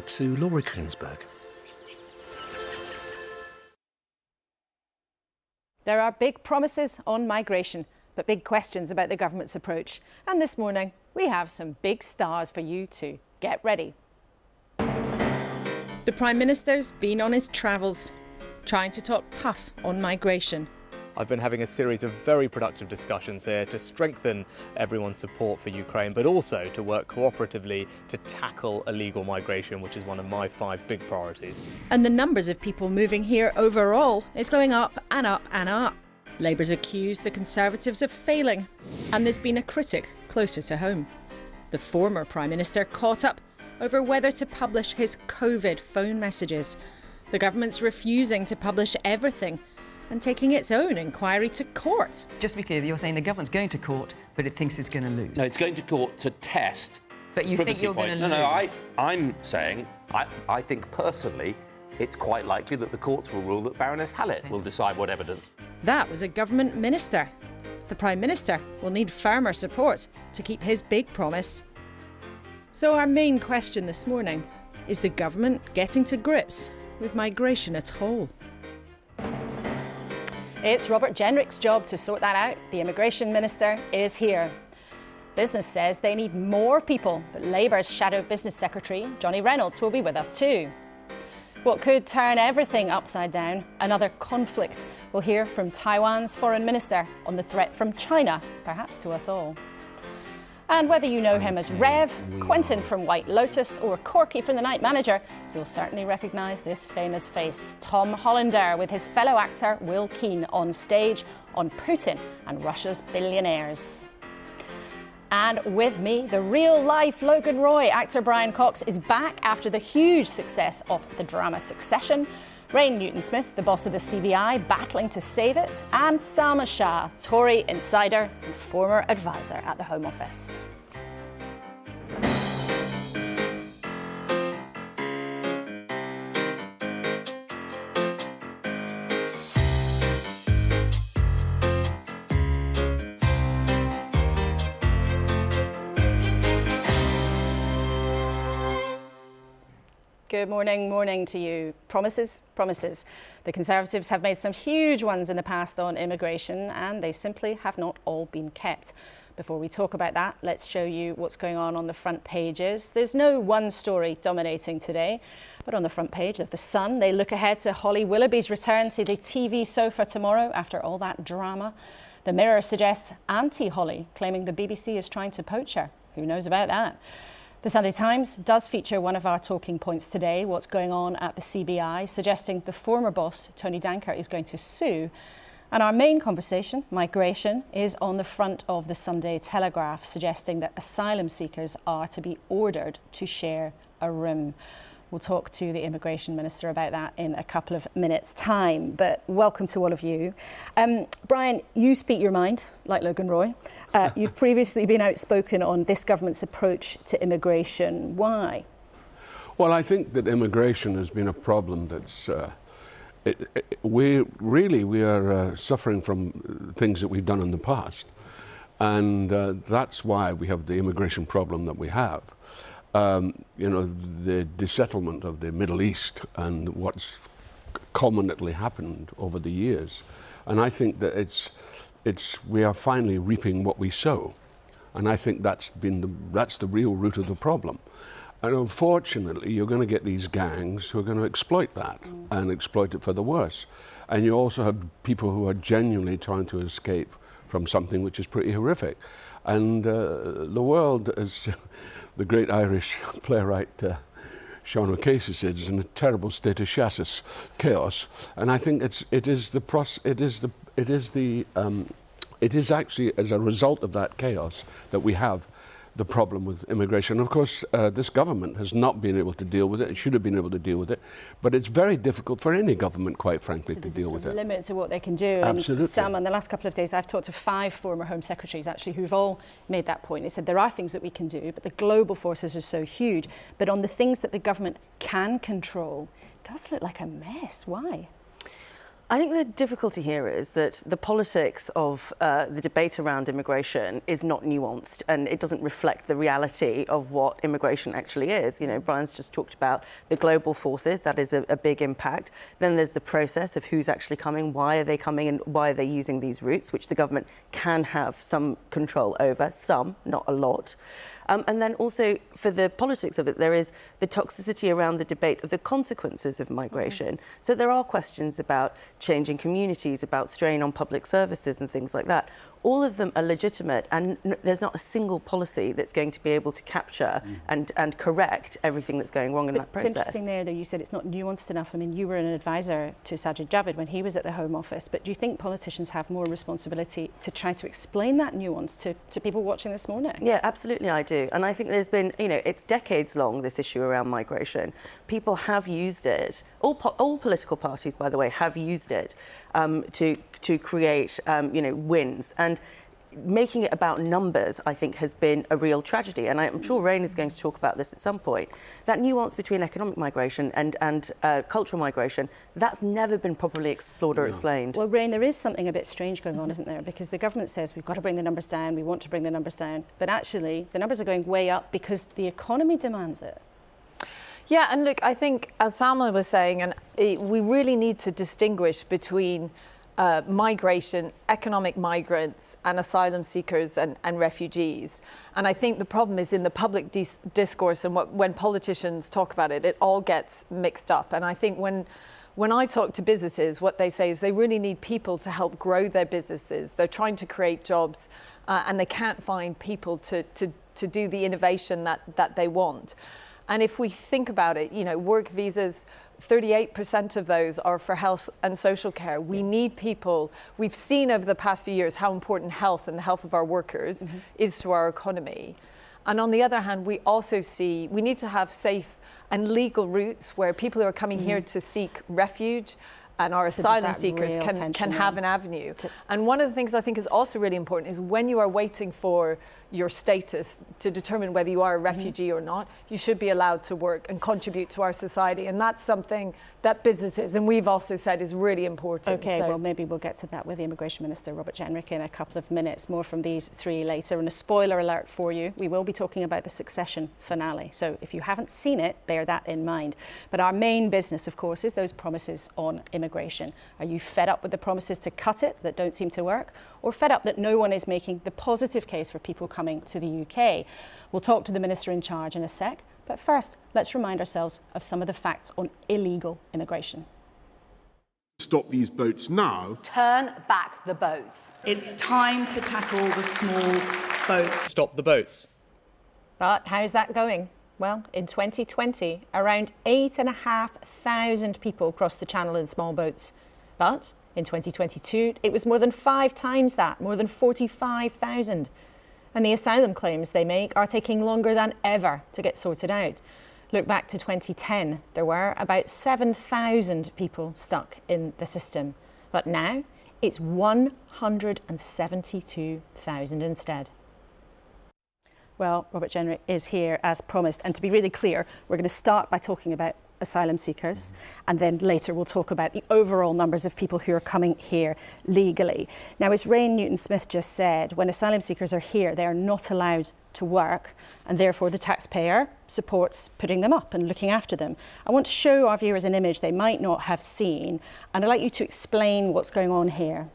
To Laura Kuenssberg. There are big promises on migration, but big questions about the government's approach. And this morning, we have some big stars for you to get ready. The Prime Minister's been on his travels, trying to talk tough on migration. I've been having a series of very productive discussions here to strengthen everyone's support for Ukraine, but also to work cooperatively to tackle illegal migration, which is one of my 5 big priorities. And the numbers of people moving here overall is going up and up and up. Labour's accused the Conservatives of failing, and there's been a critic closer to home. The former Prime Minister caught up over whether to publish his COVID phone messages. The government's refusing to publish everything and taking its own inquiry to court. Just to be clear, you're saying the government's going to court, but it thinks it's going to lose. No, it's going to court to test. But you think you're going to lose? No, I'm saying, I think personally, it's quite likely that the courts will rule that Baroness Hallett will decide what evidence. That was a government minister. The Prime Minister will need firmer support to keep his big promise. So our main question this morning, is the government getting to grips with migration at all? It's Robert Jenrick's job to sort that out. The Immigration Minister is here. Business says they need more people, but Labour's Shadow Business Secretary, Johnny Reynolds, will be with us too. What could turn everything upside down? Another conflict. We'll hear from Taiwan's Foreign Minister on the threat from China, perhaps to us all. And whether you know him as Rev, Quentin from White Lotus or Corky from The Night Manager, you'll certainly recognise this famous face. Tom Hollander with his fellow actor Will Keane on stage on Putin and Russia's billionaires. And with me, the real-life Logan Roy, actor Brian Cox, is back after the huge success of the drama Succession. Rain Newton-Smith, the boss of the CBI, battling to save it, and Salma Shah, Tory insider and former advisor at the Home Office. Good morning to you. Promises. The Conservatives have made some huge ones in the past on immigration, and they simply have not all been kept. Before we talk about that, let's show you what's going on the front pages. There's no one story dominating today, but on the front page of The Sun, they look ahead to Holly Willoughby's return to the TV sofa tomorrow after all that drama. The Mirror suggests anti-Holly, claiming the BBC is trying to poach her. Who knows about that? The Sunday Times does feature one of our talking points today, what's going on at the CBI, suggesting the former boss, Tony Danker, is going to sue. And our main conversation, migration, is on the front of the Sunday Telegraph, suggesting that asylum seekers are to be ordered to share a room. We'll talk to the Immigration Minister about that in a couple of minutes' time. But welcome to all of you. Brian, you speak your mind, like Logan Roy. You've previously been outspoken on this government's approach to immigration. Why? Well, I think that immigration has been a problem that's... we are suffering from things that we've done in the past. And that's why we have the immigration problem that we have. The resettlement of the Middle East and what's commonly happened over the years. And I think that we are finally reaping what we sow. And I think that's the real root of the problem. And unfortunately, you're going to get these gangs who are going to exploit that and exploit it for the worse. And you also have people who are genuinely trying to escape from something which is pretty horrific. And the world, as the great Irish playwright Sean O'Casey said, is in a terrible state of chaos. And I think it is actually as a result of that chaos that we have the problem with immigration. Of course, this government has not been able to deal with it. It should have been able to deal with it. But it's very difficult for any government, quite frankly, to deal with it. There's a limit to what they can do. Absolutely. And Sam, in the last couple of days, I've talked to 5 former Home Secretaries, actually, who've all made that point. They said there are things that we can do, but the global forces are so huge. But on the things that the government can control, it does look like a mess. Why? I think the difficulty here is that the politics of the debate around immigration is not nuanced, and it doesn't reflect the reality of what immigration actually is. You know, Brian's just talked about the global forces. That is a big impact. Then there's the process of who's actually coming, why are they coming, and why are they using these routes, which the government can have some control over, some, not a lot. And then also, for the politics of it, there is the toxicity around the debate of the consequences of migration. So there are questions about changing communities, about strain on public services and things like that. All of them are legitimate, and there's not a single policy that's going to be able to capture and correct everything that's going wrong in that process. It's interesting there that you said it's not nuanced enough. I mean, you were an advisor to Sajid Javid when he was at the Home Office, but do you think politicians have more responsibility to try to explain that nuance to people watching this morning? Yeah, absolutely, I do. And I think there's been, you know, it's decades long, this issue around migration. People have used it, all political parties, by the way, have used it to create, you know, wins. And making it about numbers, I think, has been a real tragedy. And I'm sure Rain is going to talk about this at some point. That nuance between economic migration and cultural migration, that's never been properly explored or explained. Well, Rain, there is something a bit strange going on, isn't there? Because the government says we've got to bring the numbers down, we want to bring the numbers down. But actually, the numbers are going way up because the economy demands it. Yeah, and look, I think, as Salma was saying, and we really need to distinguish between migration, economic migrants and asylum seekers and refugees. And I think the problem is in the public discourse, and when politicians talk about it, it all gets mixed up. And I think when I talk to businesses, what they say is they really need people to help grow their businesses. They're trying to create jobs and they can't find people to do the innovation that they want. And if we think about it, you know, work visas, 38% of those are for health and social care. We need people. We've seen over the past few years how important health and the health of our workers is to our economy. And on the other hand, we also see we need to have safe and legal routes where people who are coming here to seek refuge and our asylum seekers can have an avenue. And one of the things I think is also really important is when you are waiting for your status to determine whether you are a refugee or not, you should be allowed to work and contribute to our society. And that's something that businesses, and we've also said, is really important. OK, well, maybe we'll get to that with the Immigration Minister, Robert Jenrick, in a couple of minutes. More from these three later. And a spoiler alert for you, we will be talking about the Succession finale. So if you haven't seen it, bear that in mind. But our main business, of course, is those promises on immigration. Are you fed up with the promises to cut it that don't seem to work? Or fed up that no one is making the positive case for people coming to the UK? We'll talk to the Minister in charge in a sec, but first, let's remind ourselves of some of the facts on illegal immigration. Stop these boats now. Turn back the boats. It's time to tackle the small boats. Stop the boats. But how's that going? Well, in 2020, around 8,500 people crossed the channel in small boats. But in 2022, it was more than 5 times that, more than 45,000. And the asylum claims they make are taking longer than ever to get sorted out. Look back to 2010, there were about 7,000 people stuck in the system. But now it's 172,000 instead. Well, Robert Jenrick is here as promised. And to be really clear, we're going to start by talking about asylum seekers, and then later we'll talk about the overall numbers of people who are coming here legally. Now, as Rain Newton-Smith just said, when asylum seekers are here, they are not allowed to work, and therefore the taxpayer supports putting them up and looking after them. I want to show our viewers an image they might not have seen, and I'd like you to explain what's going on here.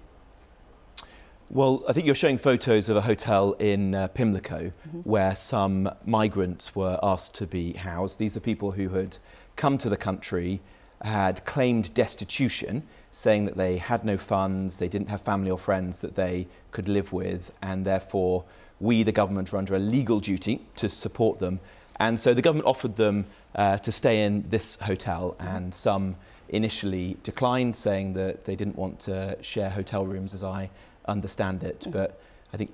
Well, I think you're showing photos of a hotel in Pimlico where some migrants were asked to be housed. These are people who had come to the country, had claimed destitution, saying that they had no funds, they didn't have family or friends that they could live with, and therefore we, the government, are under a legal duty to support them. And so the government offered them to stay in this hotel, and some initially declined, saying that they didn't want to share hotel rooms, as I understand it. But I think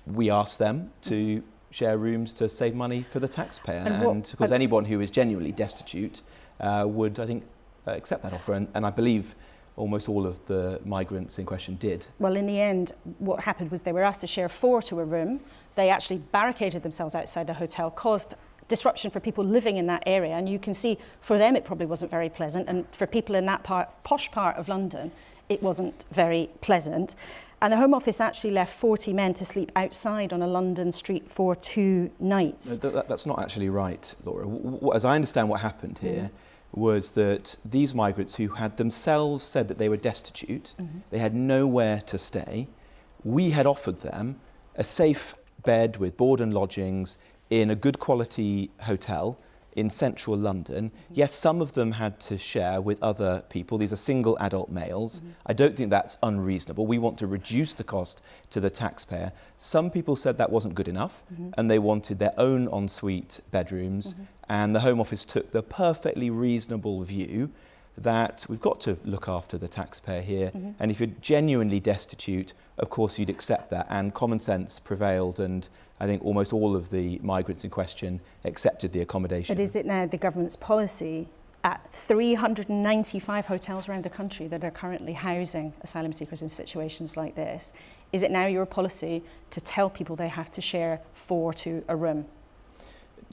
we asked them to share rooms to save money for the taxpayer, and of course anyone who is genuinely destitute would, I think, accept that offer, and I believe almost all of the migrants in question did. Well, in the end, what happened was they were asked to share 4 to a room. They actually barricaded themselves outside the hotel, caused disruption for people living in that area, and you can see for them it probably wasn't very pleasant, and for people in that posh part of London, it wasn't very pleasant. And the Home Office actually left 40 men to sleep outside on a London street for 2 nights. No, that's not actually right, Laura. As I understand what happened here, was that these migrants who had themselves said that they were destitute, they had nowhere to stay, we had offered them a safe bed with board and lodgings in a good quality hotel in central London. Yes, some of them had to share with other people. These are single adult males. I don't think that's unreasonable. We want to reduce the cost to the taxpayer. Some people said that wasn't good enough and they wanted their own ensuite bedrooms, and the Home Office took the perfectly reasonable view that we've got to look after the taxpayer here, and if you're genuinely destitute, of course you'd accept that, and common sense prevailed, and I think almost all of the migrants in question accepted the accommodation. But is it now the government's policy at 395 hotels around the country that are currently housing asylum seekers in situations like this, is it now your policy to tell people they have to share 4 to a room?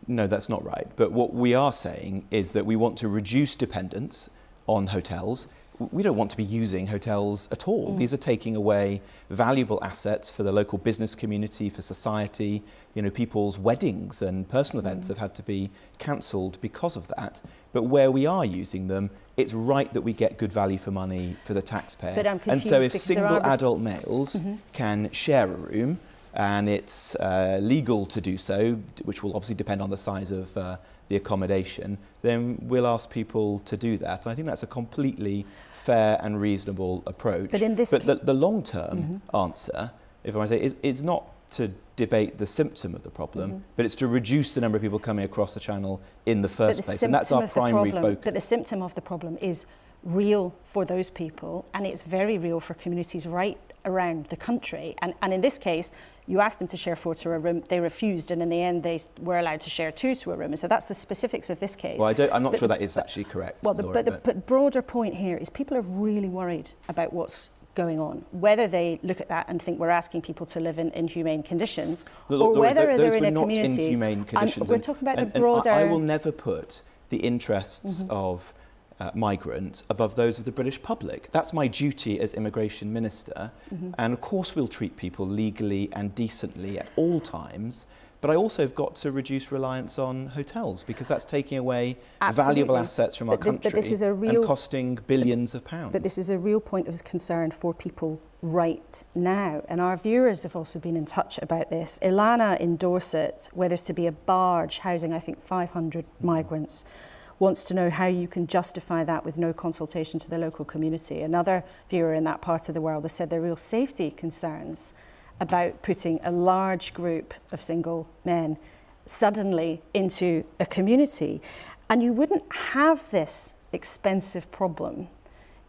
No, that's not right. But what we are saying is that we want to reduce dependence on hotels. We don't want to be using hotels at all. These are taking away valuable assets for the local business community, for society. You know, people's weddings and personal events have had to be cancelled because of that. But where we are using them, it's right that we get good value for money for the taxpayer. But I'm confused, and so if because single adult males can share a room, and it's legal to do so, which will obviously depend on the size of the accommodation, then we'll ask people to do that. And I think that's a completely fair and reasonable approach. But in this the long-term answer, if I might say, is not to debate the symptom of the problem, but it's to reduce the number of people coming across the channel in the first place. And that's our primary focus. But the symptom of the problem is real for those people, and it's very real for communities right around the country. And in this case, you asked them to share 4 to a room, they refused, and in the end they were allowed to share 2 to a room. And so that's the specifics of this case. Well, I'm not sure that is actually correct. Well, Laura, but the broader point here is people are really worried about what's going on, whether they look at that and think we're asking people to live in inhumane conditions, or whether they're in a community. Inhumane conditions. We're talking about the broader. I will never put the interests of migrants above those of the British public. That's my duty as Immigration Minister, and of course we'll treat people legally and decently at all times, but I also have got to reduce reliance on hotels, because that's taking away valuable assets from our country and costing billions of pounds. But this is a real point of concern for people right now, and our viewers have also been in touch about this. Ilana in Dorset, where there's to be a barge housing, I think, 500 migrants, wants to know how you can justify that with no consultation to the local community. Another viewer in that part of the world has said there are real safety concerns about putting a large group of single men suddenly into a community. And you wouldn't have this expensive problem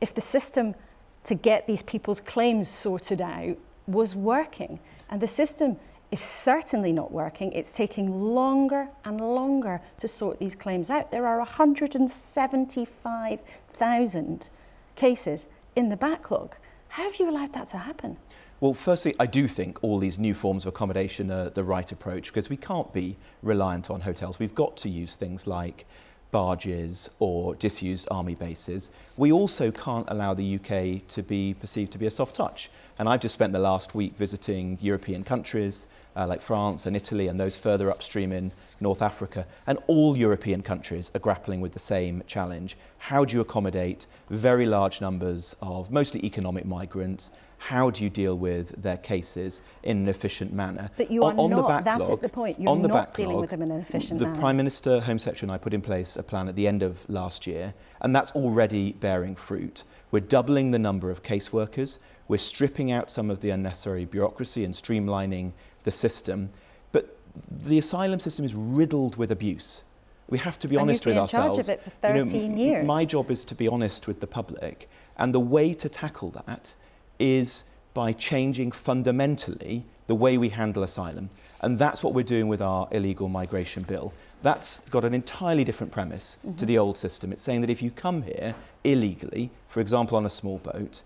if the system to get these people's claims sorted out was working. And the system is certainly not working. It's taking longer and longer to sort these claims out. There are 175,000 cases in the backlog. How have you allowed that to happen? Well, firstly, I do think all these new forms of accommodation are the right approach, because we can't be reliant on hotels. We've got to use things like barges or disused army bases. We also can't allow the UK to be perceived to be a soft touch. And I've just spent the last week visiting European countries like France and Italy and those further upstream in North Africa. And all European countries are grappling with the same challenge. How do you accommodate very large numbers of mostly economic migrants? How do you deal with their cases in an efficient manner? But you are not, that is the point, you're not dealing with them in an efficient manner. The Prime Minister, Home Secretary and I put in place a plan at the end of last year, and that's already bearing fruit. We're doubling the number of caseworkers, we're stripping out some of the unnecessary bureaucracy and streamlining the system, but the asylum system is riddled with abuse. We have to be honest with ourselves. And you've been in charge of it for 13 years. My job is to be honest with the public, and the way to tackle that is by changing fundamentally the way we handle asylum. And that's what we're doing with our illegal migration bill. That's got an entirely different premise to the old system. It's saying that if you come here illegally, for example on a small boat,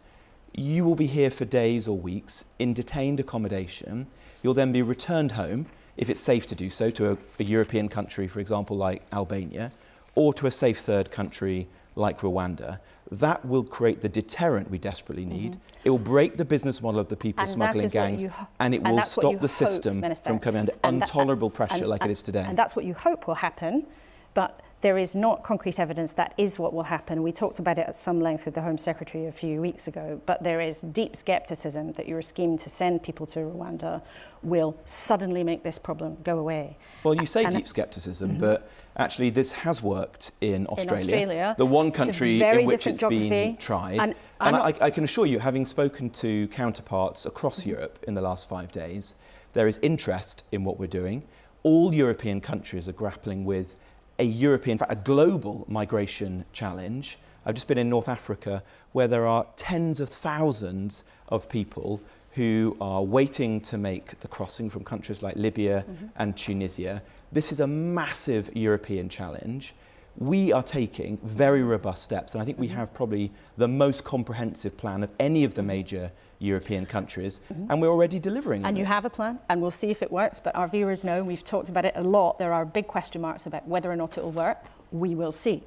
you will be here for days or weeks in detained accommodation. You'll then be returned home, if it's safe to do so, to a European country, for example, like Albania, or to a safe third country like Rwanda, that will create the deterrent we desperately need. It will break the business model of the people smuggling gangs, and it will stop the system from coming under intolerable pressure like it is today. And that's what you hope will happen, but there is not concrete evidence that is what will happen. We talked about it at some length with the Home Secretary a few weeks ago, but there is deep scepticism that your scheme to send people to Rwanda will suddenly make this problem go away. Well, you say deep scepticism, but actually this has worked in Australia, the one country in which it's been tried. And I can assure you, having spoken to counterparts across Europe in the last 5 days, there is interest in what we're doing. All European countries are grappling with a European, in fact, a global migration challenge. I've just been in North Africa, where there are tens of thousands of people who are waiting to make the crossing from countries like Libya and Tunisia. This is a massive European challenge. We are taking very robust steps, and I think we have probably the most comprehensive plan of any of the major European countries, and we're already delivering. And you have a plan, and we'll see if it works, but our viewers know, we've talked about it a lot, there are big question marks about whether or not it will work. We will see.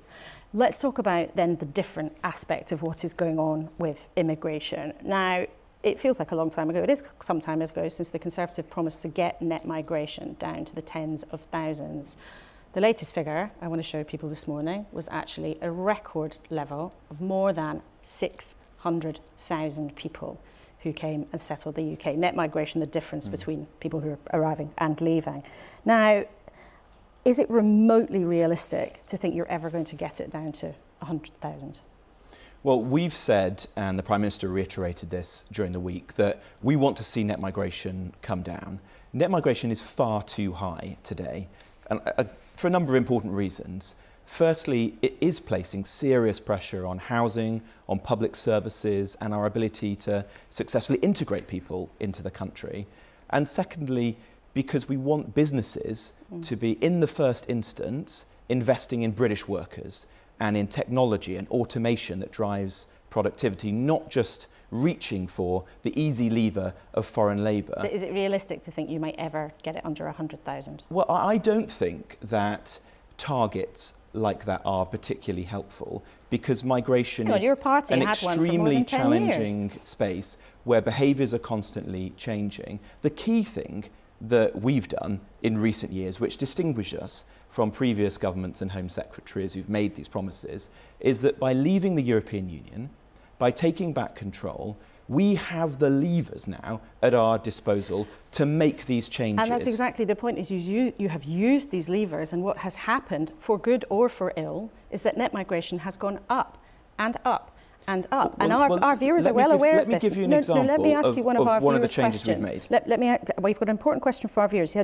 Let's talk about then the different aspect of what is going on with immigration. Now, it feels like a long time ago, it is some time ago since the Conservative promised to get net migration down to the tens of thousands. The latest figure I want to show people this morning was actually a record level of more than 600,000 people who came and settled the UK. Net migration, the difference between people who are arriving and leaving. Now, is it remotely realistic to think you're ever going to get it down to 100,000? Well, we've said, and the Prime Minister reiterated this during the week, that we want to see net migration come down. Net migration is far too high today, and for a number of important reasons. Firstly, it is placing serious pressure on housing, on public services, and our ability to successfully integrate people into the country. And secondly, because we want businesses to be, in the first instance, investing in British workers and in technology and automation that drives productivity, not just reaching for the easy lever of foreign labour. But is it realistic to think you might ever get it under 100,000? Well, I don't think that targets like that are particularly helpful, because migration is an extremely challenging space where behaviours are constantly changing. The key thing that we've done in recent years, which distinguishes us from previous governments and Home Secretaries who've made these promises, is that by leaving the European Union, by taking back control, we have the levers now at our disposal to make these changes. And that's exactly the point, is you have used these levers, and what has happened, for good or for ill, is that net migration has gone up and up and up. Our viewers are well aware of this. Let me give you an example let me ask you one of our one of the viewers' changes questions. we've made. We've got an important question for our viewers.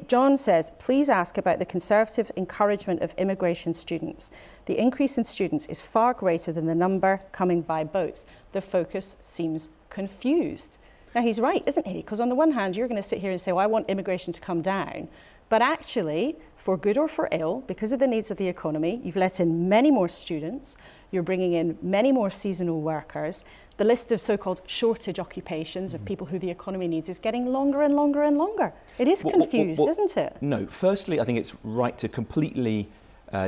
John says, please ask about the Conservative encouragement of immigration students. The increase in students is far greater than the number coming by boats. The focus seems confused. Now, he's right, isn't he? Because on the one hand, you're going to sit here and say, well, I want immigration to come down. But actually, for good or for ill, because of the needs of the economy, you've let in many more students, you're bringing in many more seasonal workers. The list of so-called shortage occupations of people who the economy needs is getting longer and longer and longer. It is confused, isn't it? No, firstly, I think it's right to completely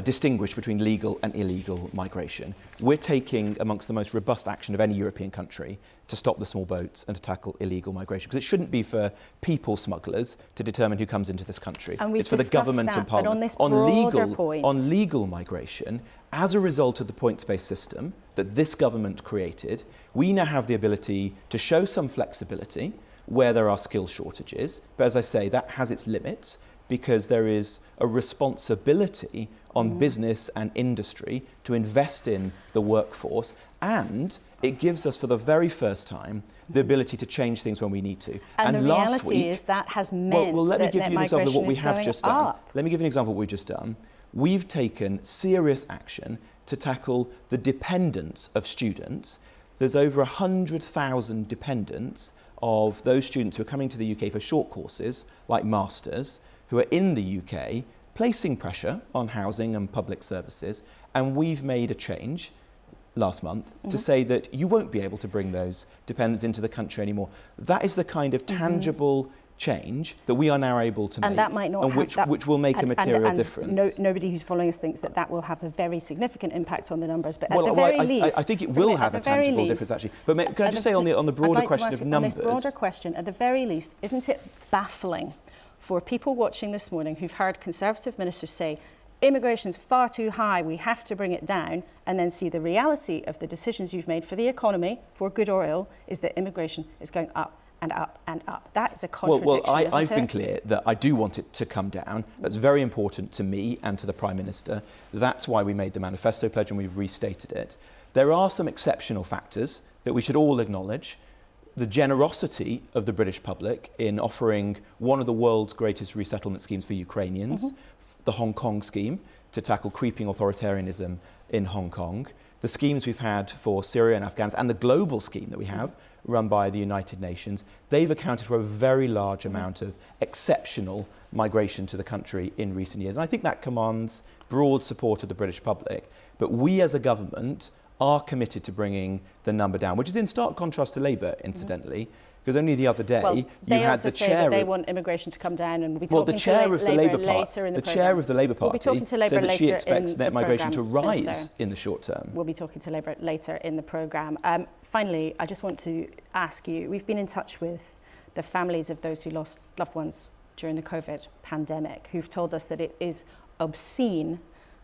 distinguish between legal and illegal migration. We're taking amongst the most robust action of any European country to stop the small boats and to tackle illegal migration, because it shouldn't be for people smugglers to determine who comes into this country. It's for the government and parliament. On legal migration, as a result of the points-based system that this government created, we now have the ability to show some flexibility where there are skill shortages. But as I say, that has its limits, because there is a responsibility on business and industry to invest in the workforce, and it gives us, for the very first time, the ability to change things when we need to. And the reality is that has meant let me that give you an example of what we have just done. Up. Let me give you an example of what we've just done. We've taken serious action to tackle the dependence of students. There's over 100,000 dependents of those students who are coming to the UK for short courses, like masters, who are in the UK, placing pressure on housing and public services. And we've made a change last month to say that you won't be able to bring those dependents into the country anymore. That is the kind of tangible change that we are now able to make, and that might not and which will make a material difference. Nobody who's following us thinks that will have a very significant impact on the numbers, but well, at the very least... I think it will have a tangible difference, actually. But can I just say on the broader question of numbers... On this broader question, at the very least, isn't it baffling for people watching this morning who've heard Conservative ministers say immigration's far too high, we have to bring it down, and then see the reality of the decisions you've made for the economy, for good or ill, is that immigration is going up and up and up. That is a contradiction, I've been clear that I do want it to come down. That's very important to me and to the Prime Minister. That's why we made the manifesto pledge and we've restated it. There are some exceptional factors that we should all acknowledge. The generosity of the British public in offering one of the world's greatest resettlement schemes for Ukrainians, the Hong Kong scheme to tackle creeping authoritarianism in Hong Kong, the schemes we've had for Syria and Afghanistan, and the global scheme that we have run by the United Nations, they've accounted for a very large amount of exceptional migration to the country in recent years. And I think that commands broad support of the British public. But we as a government are committed to bringing the number down, which is in stark contrast to Labour, incidentally, because only the other day you had the chair. They want immigration to come down, and we'll be talking to Labour later in the programme. The chair of the Labour Party said that she expects net migration to rise in the short term. We'll be talking to Labour later in the programme. Finally, I just want to ask you, we've been in touch with the families of those who lost loved ones during the COVID pandemic, who've told us that it is obscene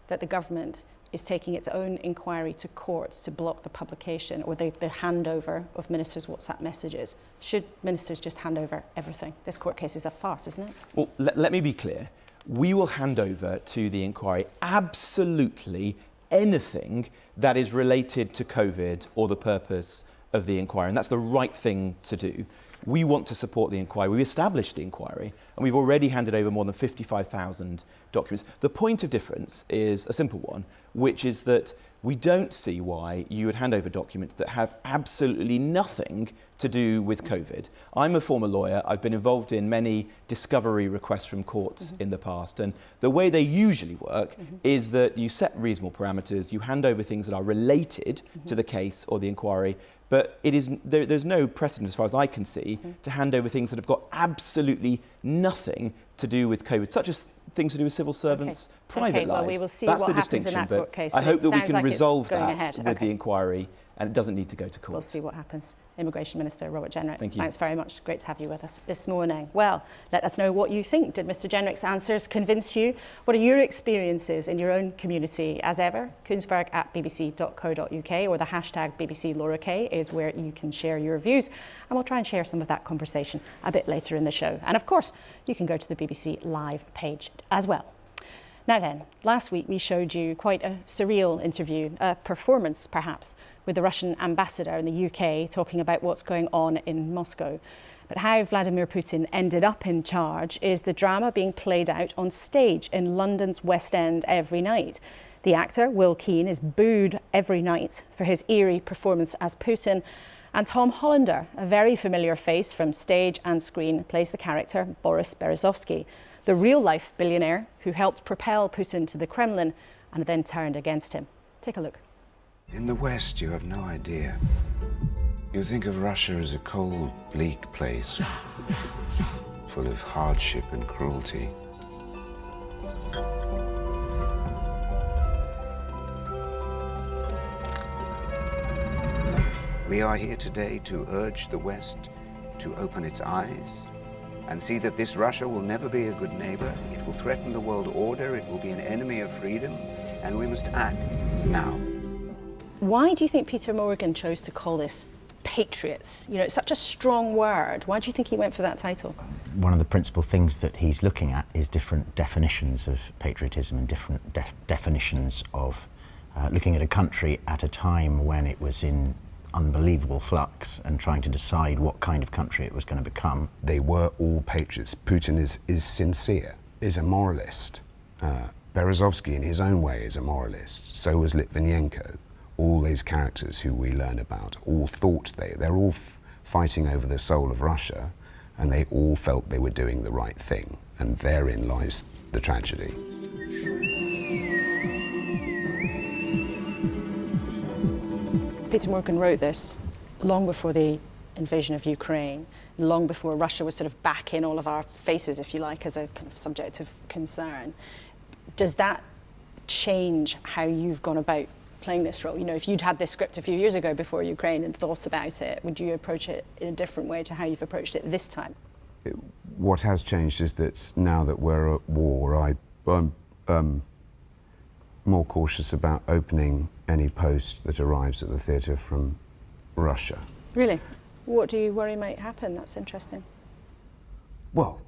that the government is taking its own inquiry to court to block the publication or the handover of ministers' WhatsApp messages. Should ministers just hand over everything? This court case is a farce, isn't it? Well, let me be clear. We will hand over to the inquiry absolutely anything that is related to COVID or the purpose of the inquiry, and that's the right thing to do. We want to support the inquiry. We established the inquiry, and we've already handed over more than 55,000 documents. The point of difference is a simple one, which is that we don't see why you would hand over documents that have absolutely nothing to do with COVID. I'm a former lawyer. I've been involved in many discovery requests from courts in the past, and the way they usually work is that you set reasonable parameters, you hand over things that are related to the case or the inquiry, but there's no precedent, as far as I can see, to hand over things that have got absolutely nothing to do with COVID, such as things to do with civil servants' private lives. Well, we will see That's what the happens distinction, in that court case. I hope that we can like resolve that with the inquiry, and it doesn't need to go to court. We'll see what happens. Immigration Minister Robert Jenrick, thank you. Thanks very much. Great to have you with us this morning. Well, let us know what you think. Did Mr Jenrick's answers convince you? What are your experiences in your own community? As ever, kuenssberg@bbc.co.uk or the hashtag BBC Laura K is where you can share your views, and we'll try and share some of that conversation a bit later in the show. And of course, you can go to the BBC Live page as well. Now then, last week we showed you quite a surreal interview, a performance perhaps, with the Russian ambassador in the UK talking about what's going on in Moscow. But how Vladimir Putin ended up in charge is the drama being played out on stage in London's West End every night. The actor, Will Keane, is booed every night for his eerie performance as Putin. And Tom Hollander, a very familiar face from stage and screen, plays the character Boris Berezovsky, the real-life billionaire who helped propel Putin to the Kremlin and then turned against him. Take a look. In the West, you have no idea. You think of Russia as a cold, bleak place, full of hardship and cruelty. We are here today to urge the West to open its eyes and see that this Russia will never be a good neighbor. It will threaten the world order, it will be an enemy of freedom, and we must act now. Why do you think Peter Morgan chose to call this Patriots? You know, it's such a strong word. Why do you think he went for that title? One of the principal things that he's looking at is different definitions of patriotism and different definitions of looking at a country at a time when it was in unbelievable flux and trying to decide what kind of country it was going to become. They were all patriots. Putin is sincere, is a moralist. Berezovsky in his own way is a moralist. So was Litvinenko. All these characters who we learn about all thought they're all fighting over the soul of Russia, and they all felt they were doing the right thing, and therein lies the tragedy. Peter Morgan wrote this long before the invasion of Ukraine, long before Russia was sort of back in all of our faces, if you like, as a kind of subject of concern. Does that change how you've gone about playing this role? You know, if you'd had this script a few years ago before Ukraine and thought about it, would you approach it in a different way to how you've approached it this time? What has changed is that now that we're at war, I'm more cautious about opening any post that arrives at the theatre from Russia. Really? What do you worry might happen? That's interesting. Well,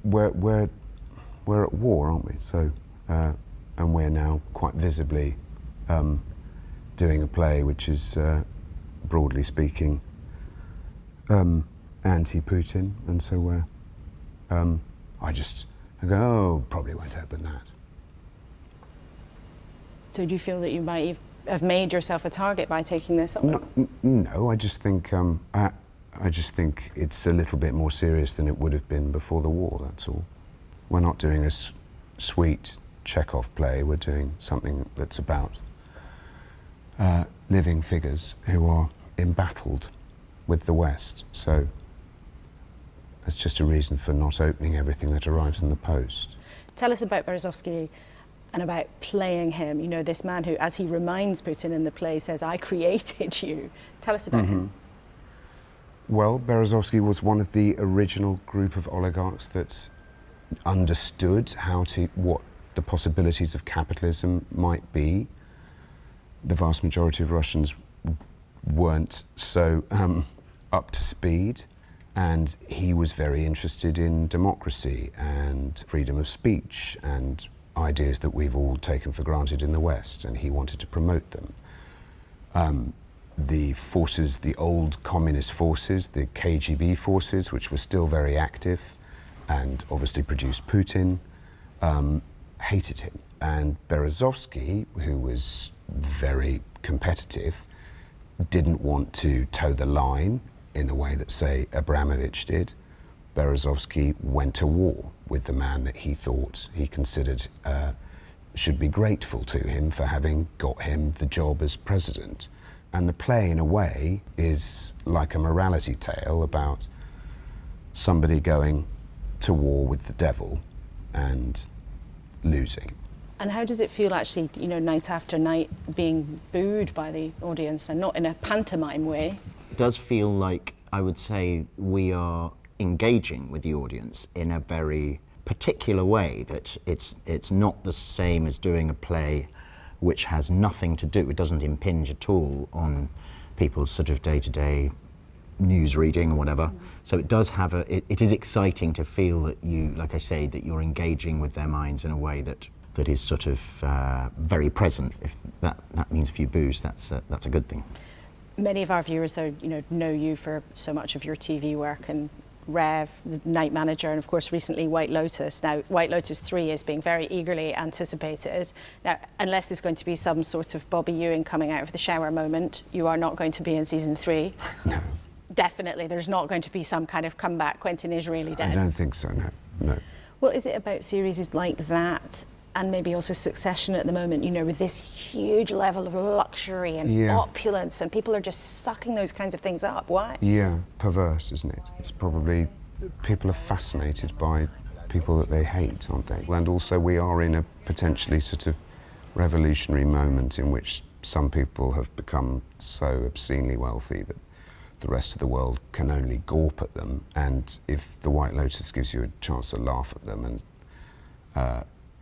we're at war, aren't we? So, and we're now quite visibly doing a play which is, broadly speaking, anti-Putin, and so we're, I go, oh, probably won't open that. So do you feel that you might have made yourself a target by taking this on? No, I just think it's a little bit more serious than it would have been before the war, that's all. We're not doing a sweet Chekhov play, we're doing something that's about living figures who are embattled with the West. So that's just a reason for not opening everything that arrives in the post. Tell us about Berezovsky and about playing him. You know, this man who, as he reminds Putin in the play, says, I created you. Tell us about him. Well, Berezovsky was one of the original group of oligarchs that understood what the possibilities of capitalism might be. The vast majority of Russians weren't so up to speed, and he was very interested in democracy and freedom of speech and ideas that we've all taken for granted in the West, and he wanted to promote them. The forces, the old communist forces, the KGB forces, which were still very active and obviously produced Putin, hated him. And Berezovsky, who was very competitive, didn't want to toe the line in the way that, say, Abramovich did. Berezovsky went to war with the man that he thought, he considered should be grateful to him for having got him the job as president. And the play, in a way, is like a morality tale about somebody going to war with the devil and losing. And how does it feel actually, you know, night after night being booed by the audience, and not in a pantomime way? It does feel like, I would say, we are engaging with the audience in a very particular way, that it's not the same as doing a play which has nothing to do, it doesn't impinge at all on people's sort of day-to-day news reading or whatever. So it does have it is exciting to feel that you, like I say, that you're engaging with their minds in a way that is sort of very present. If that means a few boos, that's a good thing. Many of our viewers, though, know you for so much of your TV work, and Rev, the Night Manager, and of course recently White Lotus. Now, White Lotus 3 is being very eagerly anticipated. Now, unless there's going to be some sort of Bobby Ewing coming out of the shower moment, you are not going to be in season 3. No. Definitely, there's not going to be some kind of comeback. Quentin is really dead. I don't think so, no. Well, is it about series like that, and maybe also Succession at the moment, with this huge level of luxury and opulence, and people are just sucking those kinds of things up? Why? Yeah, perverse, isn't it? It's probably, people are fascinated by people that they hate, aren't they? And also we are in a potentially sort of revolutionary moment in which some people have become so obscenely wealthy that the rest of the world can only gawp at them, and if the White Lotus gives you a chance to laugh at them and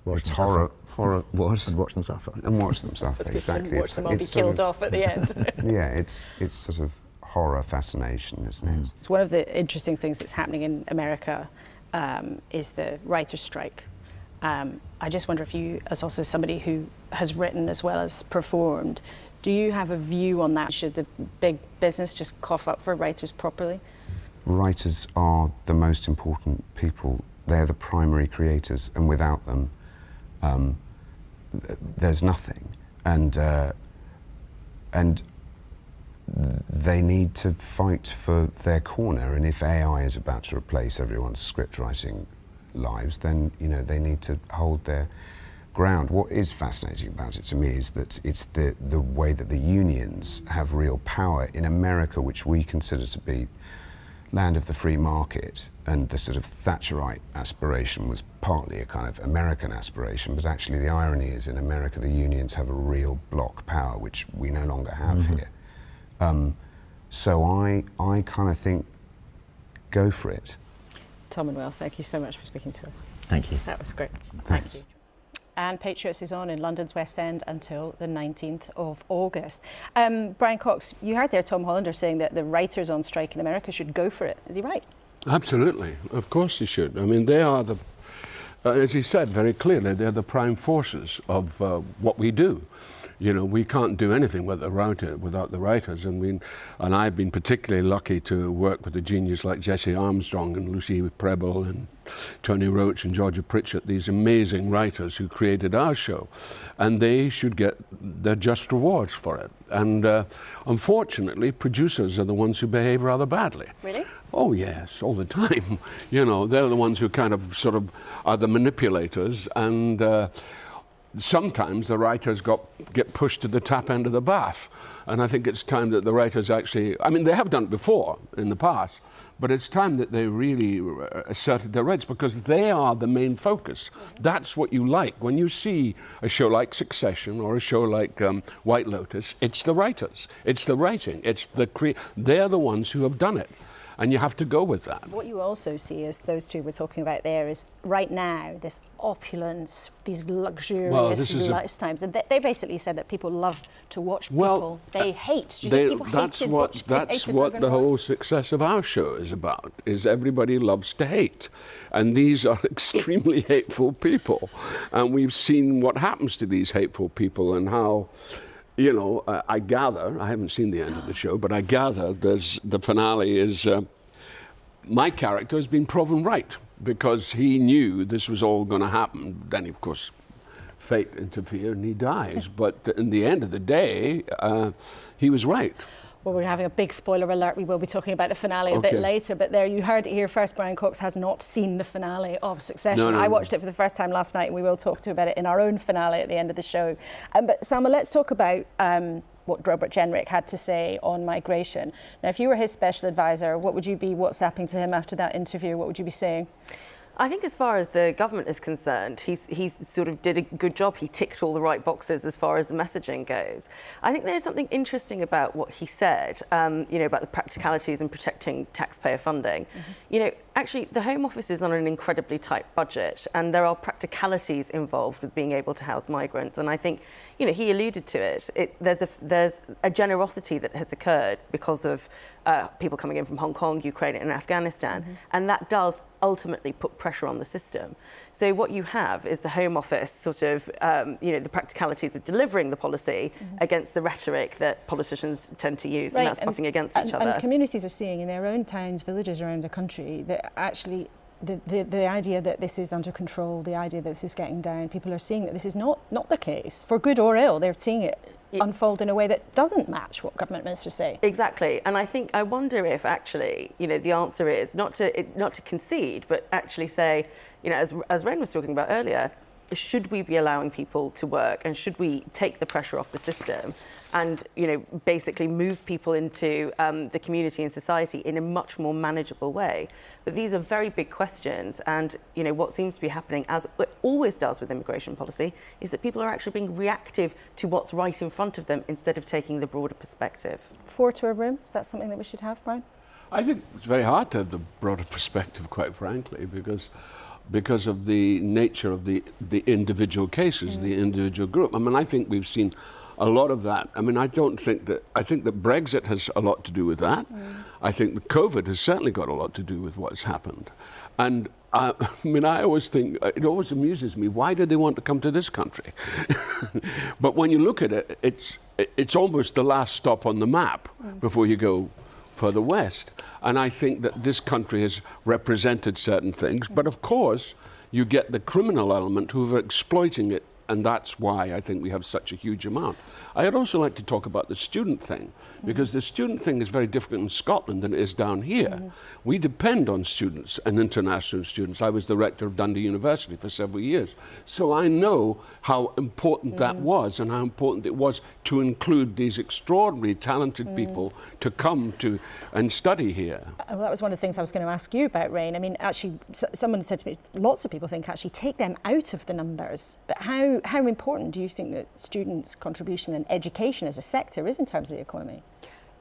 it's horror, what? And watch them suffer. And watch them suffer, exactly. Watch them all be killed off at the end. Yeah, it's sort of horror fascination, isn't it? It's one of the interesting things that's happening in America is the writer's strike. I just wonder if you, as also somebody who has written as well as performed, do you have a view on that? Should the big business just cough up for writers properly? Writers are the most important people. They're the primary creators, and without them, there's nothing. And they need to fight for their corner. And if AI is about to replace everyone's script writing lives, then they need to hold their ground, what is fascinating about it to me is that it's the way that the unions have real power in America, which we consider to be land of the free market, and the sort of Thatcherite aspiration was partly a kind of American aspiration, but actually the irony is in America the unions have a real block power, which we no longer have here. So I kind of think, go for it. Tom and Will, thank you so much for speaking to us. Thank you. That was great. Thanks. Thank you. And Patriots is on in London's West End until the 19th of August. Brian Cox, you heard there Tom Hollander saying that the writers on strike in America should go for it. Is he right? Absolutely. Of course he should. I mean, they are the, as he said very clearly, they're the prime forces of what we do. You know, we can't do anything without the writers. And I've been particularly lucky to work with a genius like Jesse Armstrong and Lucy Preble and Tony Roach and Georgia Pritchett, these amazing writers who created our show. And they should get their just rewards for it. And unfortunately, producers are the ones who behave rather badly. Really? Oh yes, all the time. You know, they're the ones who kind of sort of are the manipulators, and sometimes the writers get pushed to the tap end of the bath. And I think it's time that the writers actually, I mean, they have done it before in the past, but it's time that they really asserted their rights, because they are the main focus. That's what you like. When you see a show like Succession or a show like White Lotus, it's the writers, it's the writing, it's they're the ones who have done it. And you have to go with that. What you also see is those two we're talking about there is right now this opulence, these luxurious lifetimes, and they basically said that people love to watch people they hate. Do you think people that's what the whole success of our show is about. Is everybody loves to hate, and these are extremely hateful people, and we've seen what happens to these hateful people and how. You know, I gather, I haven't seen the end of the show, but I gather the finale is, my character has been proven right, because he knew this was all going to happen. Then, of course, fate interfered and he dies. But in the end of the day, he was right. Well, we're having a big spoiler alert. We will be talking about the finale a bit later. But there, you heard it here first. Brian Cox has not seen the finale of Succession. I watched it for the first time last night, and we will talk to you about it in our own finale at the end of the show. But Salma, let's talk about what Robert Jenrick had to say on migration. Now, if you were his special advisor, what would you be WhatsApping to him after that interview? What would you be saying? I think as far as the government is concerned, he's sort of did a good job. He ticked all the right boxes as far as the messaging goes. I think there's something interesting about what he said, you know, about the practicalities and protecting taxpayer funding. You know, actually, the Home Office is on an incredibly tight budget, and there are practicalities involved with being able to house migrants. And I think, you know, he alluded to it. There's a generosity that has occurred because of people coming in from Hong Kong, Ukraine and Afghanistan, and that does ultimately put pressure on the system. So what you have is the Home Office sort of, you know, the practicalities of delivering the policy against the rhetoric that politicians tend to use, and that's butting against each other. And communities are seeing in their own towns, villages around the country, that actually the idea that this is under control, the idea that this is getting down, people are seeing that this is not the case, for good or ill. They're seeing it unfold in a way that doesn't match what government ministers say. Exactly, and I wonder if actually, you know, the answer is not to concede, but actually say, you know, as Ren was talking about earlier, should we be allowing people to work, and should we take the pressure off the system and, you know, basically move people into the community and society in a much more manageable way? But these are very big questions, and, you know, what seems to be happening, as it always does with immigration policy, is that people are actually being reactive to what's right in front of them instead of taking the broader perspective. 4 to a room, is that something that we should have, Brian? I think it's very hard to have the broader perspective, quite frankly, because of the nature of the individual cases, the individual group. I mean, I think we've seen a lot of that. I mean, I think that Brexit has a lot to do with that. I think that COVID has certainly got a lot to do with what's happened. And I mean, I always think, it always amuses me, why do they want to come to this country? But when you look at it, it's almost the last stop on the map before you go further west. And I think that this country has represented certain things, but of course you get the criminal element who are exploiting it and that's why I think we have such a huge amount. I'd also like to talk about the student thing, because the student thing is very different in Scotland than it is down here. We depend on students and international students. I was the rector of Dundee University for several years, so I know how important that was and how important it was to include these extraordinary talented people to come to and study here. Well, that was one of the things I was going to ask you about, Rain. I mean, actually, someone said to me, lots of people think actually take them out of the numbers. But how important do you think that students' contribution and education as a sector is in terms of the economy?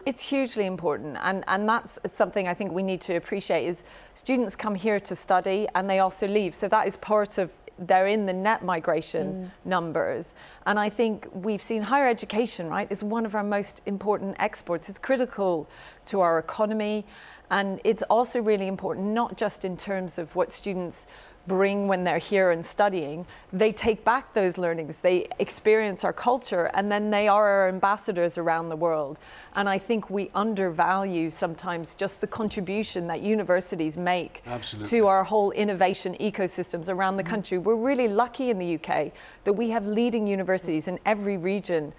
It's hugely important, and that's something I think we need to appreciate, is students come here to study and they also leave. So that is part of, they're in the net migration numbers. And I think we've seen higher education, right, is one of our most important exports. It's critical to our economy, and it's also really important, not just in terms of what students bring when they're here and studying. They take back those learnings, they experience our culture, and then they are our ambassadors around the world. And I think we undervalue sometimes just the contribution that universities make to our whole innovation ecosystems around the country. We're really lucky in the UK that we have leading universities in every region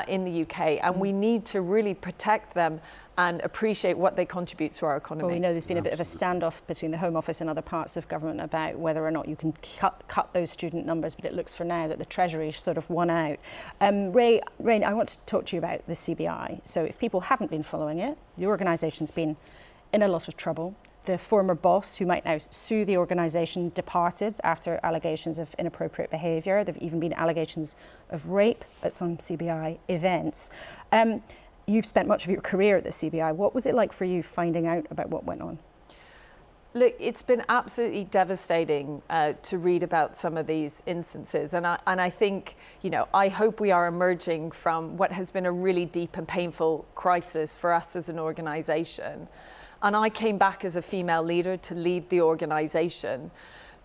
in the UK, and we need to really protect them and appreciate what they contribute to our economy. Well, we know there's been a bit of a standoff between the Home Office and other parts of government about whether or not you can cut those student numbers, but it looks for now that the Treasury sort of won out. Rain, I want to talk to you about the CBI. So if people haven't been following it, the organisation's been in a lot of trouble. The former boss, who might now sue the organisation, departed after allegations of inappropriate behaviour. There have even been allegations of rape at some CBI events. You've spent much of your career at the CBI. What was it like for you finding out about what went on? Look, it's been absolutely devastating to read about some of these instances. And I think, you know, I hope we are emerging from what has been a really deep and painful crisis for us as an organisation. And I came back as a female leader to lead the organisation,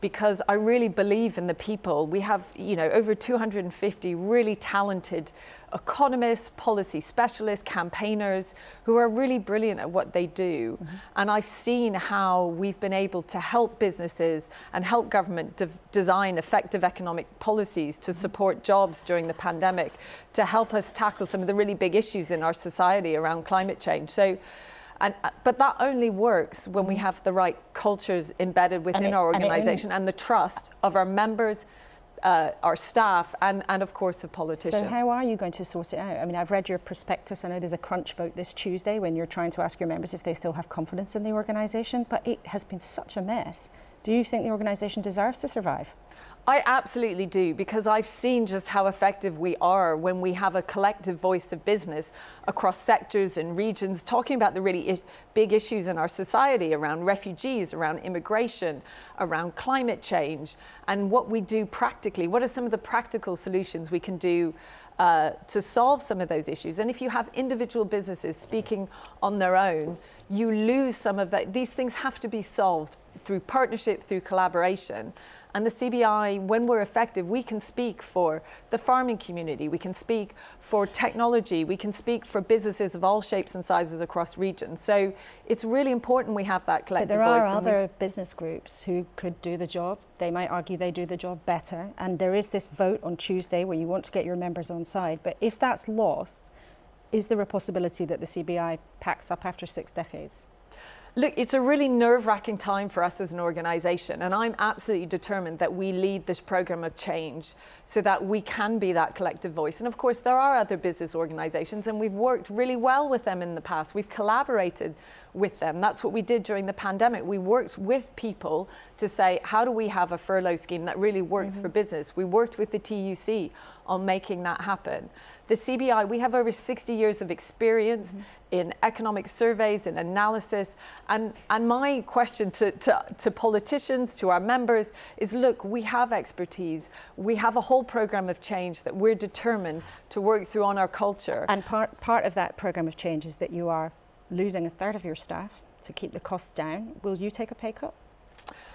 because I really believe in the people. We have, you know, over 250 really talented economists, policy specialists, campaigners who are really brilliant at what they do. And I've seen how we've been able to help businesses and help government design effective economic policies to support jobs during the pandemic, to help us tackle some of the really big issues in our society around climate change. So, but that only works when we have the right cultures embedded within our organisation and the trust of our members, our staff, and of course the politicians. So how are you going to sort it out? I mean, I've read your prospectus. I know there's a crunch vote this Tuesday when you're trying to ask your members if they still have confidence in the organisation, but it has been such a mess. Do you think the organisation deserves to survive? I absolutely do, because I've seen just how effective we are when we have a collective voice of business across sectors and regions talking about the really big issues in our society around refugees, around immigration, around climate change, and what we do practically. What are some of the practical solutions we can do to solve some of those issues? And if you have individual businesses speaking on their own, you lose some of that. These things have to be solved through partnership, through collaboration. And the CBI, when we're effective, we can speak for the farming community, we can speak for technology, we can speak for businesses of all shapes and sizes across regions. So it's really important we have that collective voice. But there are other business groups who could do the job. They might argue they do the job better. And there is this vote on Tuesday where you want to get your members on side. But if that's lost, is there a possibility that the CBI packs up after 6 decades? Look, it's a really nerve-wracking time for us as an organisation, and I'm absolutely determined that we lead this programme of change so that we can be that collective voice. And of course, there are other business organisations, and we've worked really well with them in the past. We've collaborated with them. That's what we did during the pandemic. We worked with people to say, how do we have a furlough scheme that really works for business? We worked with the TUC on making that happen. The CBI, we have over 60 years of experience in economic surveys and analysis. And my question to politicians, to our members, is look, we have expertise. We have a whole programme of change that we're determined to work through on our culture. And part of that programme of change is that you are losing a third of your staff to keep the costs down. Will you take a pay cut?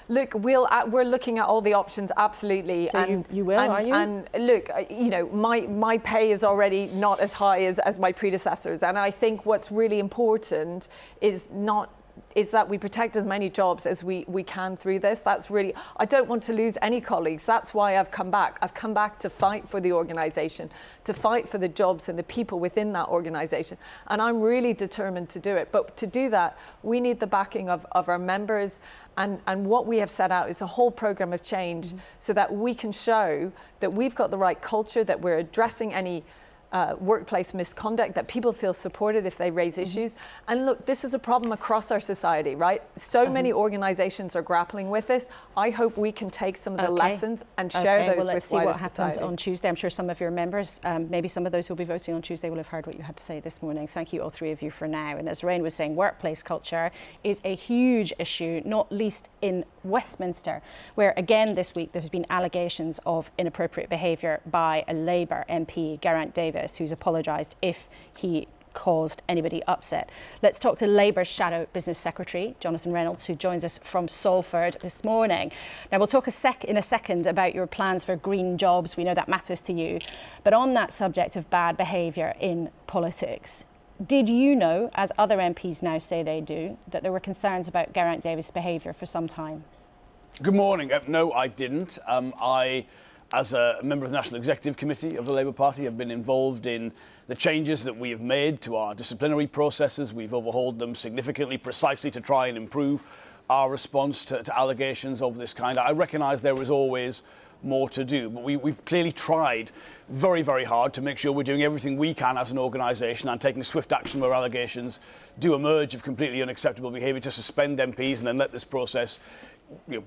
Look, we're looking at all the options, absolutely. So you will, are you? And look, you know, my pay is already not as high as my predecessors. And I think what's really important is is that we protect as many jobs as we can through this. That's really, I don't want to lose any colleagues. That's why I've come back. I've come back to fight for the organisation, to fight for the jobs and the people within that organisation. And I'm really determined to do it. But to do that, we need the backing of our members. And what we have set out is a whole programme of change so that we can show that we've got the right culture, that we're addressing any workplace misconduct, that people feel supported if they raise issues. And look, this is a problem across our society, right? So many organisations are grappling with this. I hope we can take some of the lessons and share those well, let's with see wider what happens society. on Tuesday. I'm sure some of your members, maybe some of those who will be voting on Tuesday, will have heard what you had to say this morning. Thank you, all three of you, for now. And as Rain was saying, workplace culture is a huge issue, not least in Westminster, where again this week there has been allegations of inappropriate behaviour by a Labour MP, Geraint Davis, who's apologised if he caused anybody upset. Let's talk to Labour's Shadow Business Secretary, Jonathan Reynolds, who joins us from Salford this morning. Now, we'll talk in a second about your plans for green jobs. We know that matters to you. But on that subject of bad behaviour in politics, did you know, as other MPs now say they do, that there were concerns about Geraint Davis' behaviour for some time? Good morning. No, I didn't. I, as a member of the National Executive Committee of the Labour Party, have been involved in the changes that we have made to our disciplinary processes. We've overhauled them significantly, precisely to try and improve our response to allegations of this kind. I recognise there is always more to do, but we've clearly tried very, very hard to make sure we're doing everything we can as an organisation and taking swift action where allegations do emerge of completely unacceptable behaviour, to suspend MPs and then let this process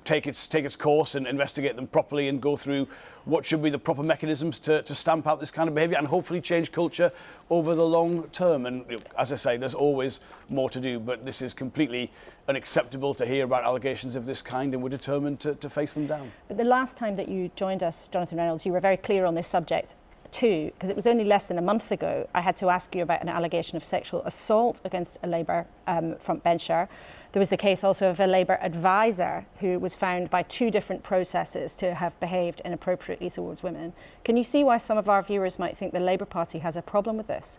take its course and investigate them properly and go through what should be the proper mechanisms to stamp out this kind of behaviour and hopefully change culture over the long term. And as I say, there's always more to do, but this is completely unacceptable to hear about allegations of this kind, and we're determined to face them down. But the last time that you joined us, Jonathan Reynolds, you were very clear on this subject too, because it was only less than a month ago I had to ask you about an allegation of sexual assault against a Labour frontbencher. There was the case also of a Labour advisor who was found by two different processes to have behaved inappropriately towards women. Can you see why some of our viewers might think the Labour Party has a problem with this?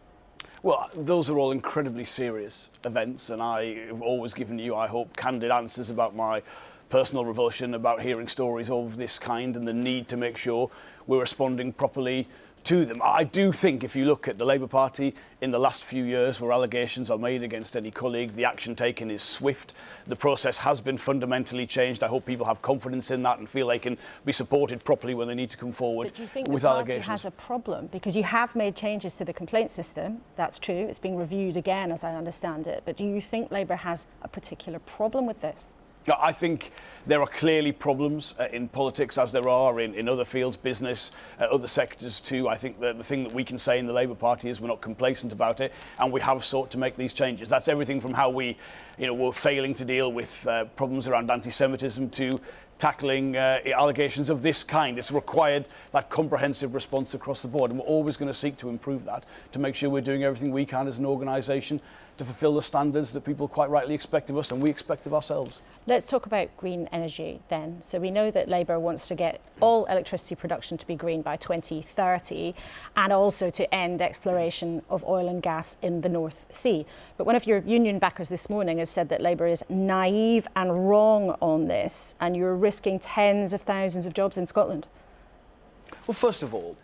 Well, those are all incredibly serious events, and I have always given you, I hope, candid answers about my personal revulsion about hearing stories of this kind and the need to make sure we're responding properly to them. I do think if you look at the Labour Party in the last few years where allegations are made against any colleague, the action taken is swift. The process has been fundamentally changed. I hope people have confidence in that and feel they can be supported properly when they need to come forward with allegations. But do you think the party has a problem? Because you have made changes to the complaint system. That's true. It's being reviewed again, as I understand it. But do you think Labour has a particular problem with this? I think there are clearly problems in politics, as there are in other fields, business, other sectors too. I think that the thing that we can say in the Labour Party is we're not complacent about it, and we have sought to make these changes. That's everything from how we, were failing to deal with problems around anti-Semitism to tackling allegations of this kind. It's required that comprehensive response across the board, and we're always going to seek to improve that, to make sure we're doing everything we can as an organisation to fulfil the standards that people quite rightly expect of us and we expect of ourselves. Let's talk about green energy then. So we know that Labour wants to get all electricity production to be green by 2030 and also to end exploration of oil and gas in the North Sea. But one of your union backers this morning has said that Labour is naive and wrong on this, and you're risking tens of thousands of jobs in Scotland. Well, first of all,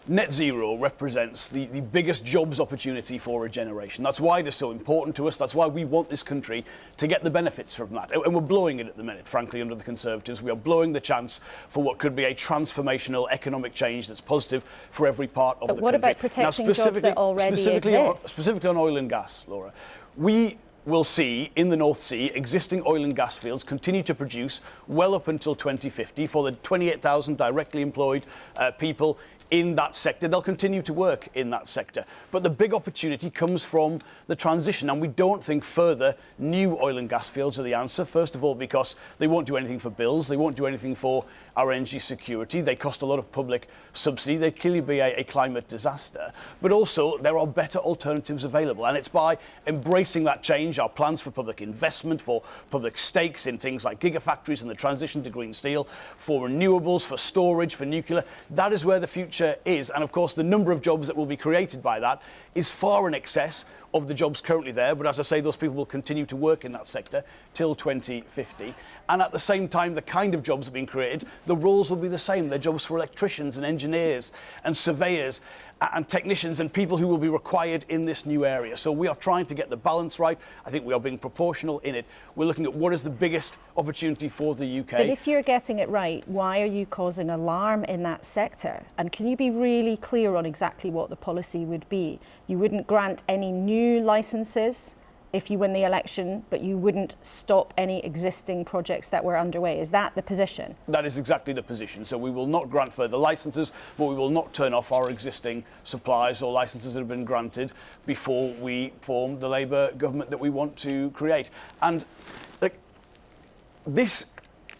net zero represents the biggest jobs opportunity for a generation. That's why it is so important to us. That's why we want this country to get the benefits from that. And we're blowing it at the minute, frankly, under the Conservatives. We are blowing the chance for what could be a transformational economic change that's positive for every part of the country. What about protecting jobs that already exist? Specifically on oil and gas, Laura. We will see in the North Sea existing oil and gas fields continue to produce well up until 2050 for the 28,000 directly employed people in that sector. They'll continue to work in that sector. But the big opportunity comes from the transition, and we don't think further new oil and gas fields are the answer. First of all, because they won't do anything for bills, they won't do anything for our energy security, they cost a lot of public subsidy, they clearly be a climate disaster. But also, there are better alternatives available, and it's by embracing that change, our plans for public investment, for public stakes in things like gigafactories and the transition to green steel, for renewables, for storage, for nuclear, that is where the future future is. And of course, the number of jobs that will be created by that is far in excess of the jobs currently there. But as I say, those people will continue to work in that sector till 2050. And at the same time, the kind of jobs that are being created, the roles will be the same. They're jobs for electricians and engineers and surveyors and technicians and people who will be required in this new area. So we are trying to get the balance right. I think we are being proportional in it. We're looking at what is the biggest opportunity for the UK. But if you're getting it right, why are you causing alarm in that sector? And can you be really clear on exactly what the policy would be? You wouldn't grant any new licences if you win the election, but you wouldn't stop any existing projects that were underway. Is that the position? That is exactly the position. So we will not grant further licences, but we will not turn off our existing supplies or licences that have been granted before we form the Labour government that we want to create. And like, this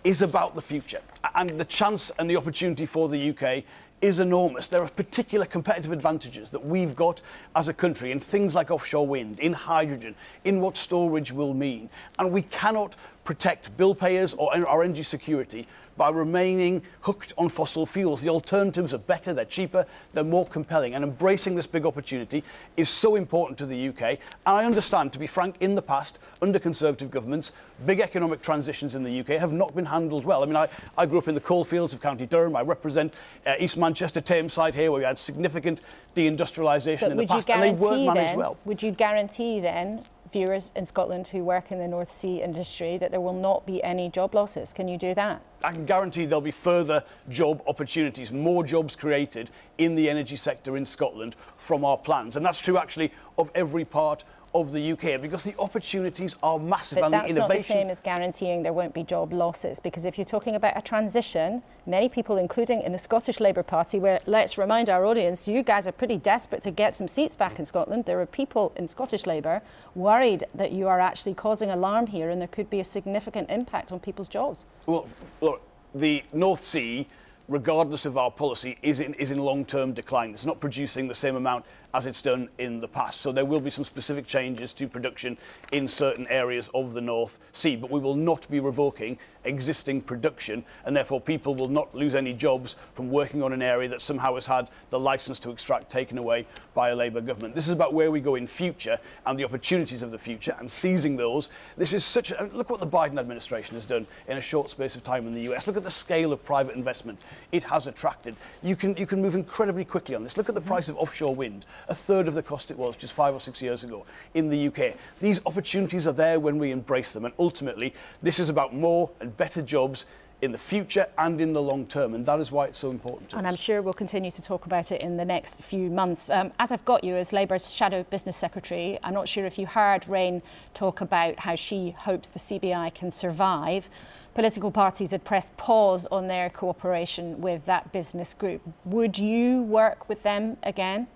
is about the future, and the chance and the opportunity for the UK is enormous. There are particular competitive advantages that we've got as a country in things like offshore wind, in hydrogen, in what storage will mean. And we cannot protect bill payers or our energy security by remaining hooked on fossil fuels. The alternatives are better, they're cheaper, they're more compelling, and embracing this big opportunity is so important to the UK. And I understand, to be frank, in the past, under Conservative governments, big economic transitions in the UK have not been handled well. I mean, I grew up in the coalfields of County Durham. I represent East Manchester, Tameside here, where we had significant deindustrialisation in the past, and they weren't managed well. Would you guarantee then, viewers in Scotland who work in the North Sea industry, that there will not be any job losses? Can you do that? I can guarantee there'll be further job opportunities, more jobs created in the energy sector in Scotland from our plans. And that's true actually of every part of the UK, because the opportunities are massive. But and that's the innovation... not the same as guaranteeing there won't be job losses, because if you're talking about a transition, many people, including in the Scottish Labour Party, where, let's remind our audience, you guys are pretty desperate to get some seats back in Scotland. There are people in Scottish Labour worried that you are actually causing alarm here and there could be a significant impact on people's jobs. Well, look, the North Sea, regardless of our policy, is in long-term decline. It's not producing the same amount as it's done in the past. So there will be some specific changes to production in certain areas of the North Sea, but we will not be revoking existing production, and therefore people will not lose any jobs from working on an area that somehow has had the licence to extract taken away by a Labour government. This is about where we go in future and the opportunities of the future and seizing those. This is such a... Look what the Biden administration has done in a short space of time in the US. Look at the scale of private investment it has attracted. You can move incredibly quickly on this. Look at the price of offshore wind, a third of the cost it was just 5 or 6 years ago in the UK. These opportunities are there when we embrace them, and ultimately this is about more and better jobs in the future and in the long term, and that is why it's so important to us. And I'm sure we'll continue to talk about it in the next few months. As I've got you as Labour's Shadow Business Secretary, I'm not sure if you heard Rain talk about how she hopes the CBI can survive. Political parties had pressed pause on their cooperation with that business group. Would you work with them again?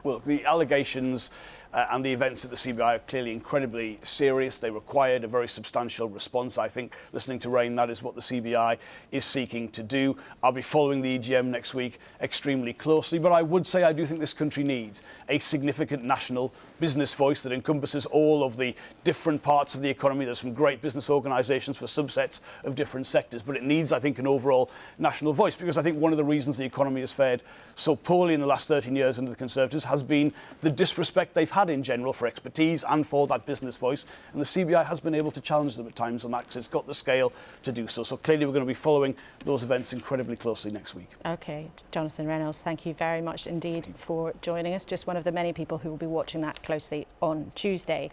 Well, the allegations and the events at the CBI are clearly incredibly serious. They required a very substantial response. I think, listening to Rain, that is what the CBI is seeking to do. I'll be following the EGM next week extremely closely, but I would say I do think this country needs a significant national business voice that encompasses all of the different parts of the economy. There's some great business organisations for subsets of different sectors, but it needs, I think, an overall national voice, because I think one of the reasons the economy has fared so poorly in the last 13 years under the Conservatives has been the disrespect they've had in general for expertise and for that business voice, and the CBI has been able to challenge them at times on that because it's got the scale to do so. So clearly we're going to be following those events incredibly closely next week. OK, Jonathan Reynolds, thank you very much indeed for joining us. Just one of the many people who will be watching that closely on Tuesday.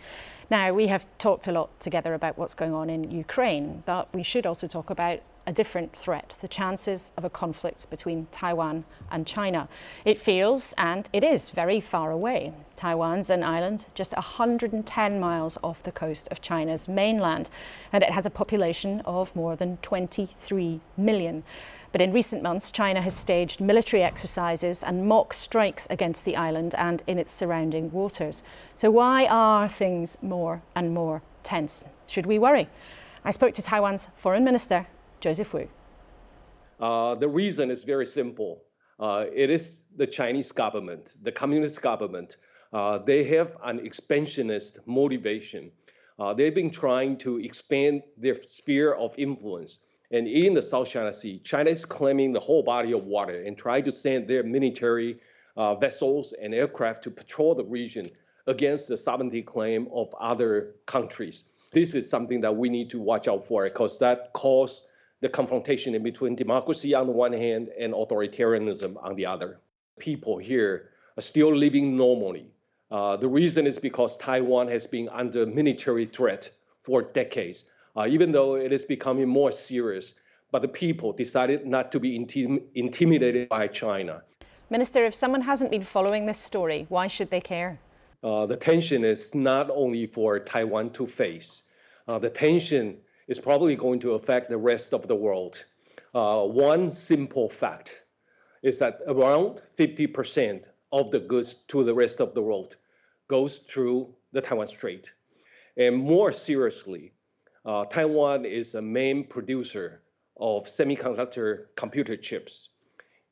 Now, we have talked a lot together about what's going on in Ukraine, but we should also talk about a different threat, the chances of a conflict between Taiwan and China. It feels, and it is, very far away. Taiwan's an island just 110 miles off the coast of China's mainland, and it has a population of more than 23 million. But in recent months, China has staged military exercises and mock strikes against the island and in its surrounding waters. So why are things more and more tense? Should we worry? I spoke to Taiwan's Foreign Minister, Joseph Wu. The reason is very simple. It is the Chinese government, the communist government. They have an expansionist motivation. They've been trying to expand their sphere of influence. And in the South China Sea, China is claiming the whole body of water and trying to send their military vessels and aircraft to patrol the region against the sovereignty claim of other countries. This is something that we need to watch out for, because that caused the confrontation in between democracy on the one hand and authoritarianism on the other. People here are still living normally. The reason is because Taiwan has been under military threat for decades, even though it is becoming more serious. But the people decided not to be intimidated by China. Minister, if someone hasn't been following this story, why should they care? The tension is not only for Taiwan to face. The tension is probably going to affect the rest of the world. One simple fact is that around 50% of the goods to the rest of the world goes through the Taiwan Strait. And more seriously, Taiwan is a main producer of semiconductor computer chips.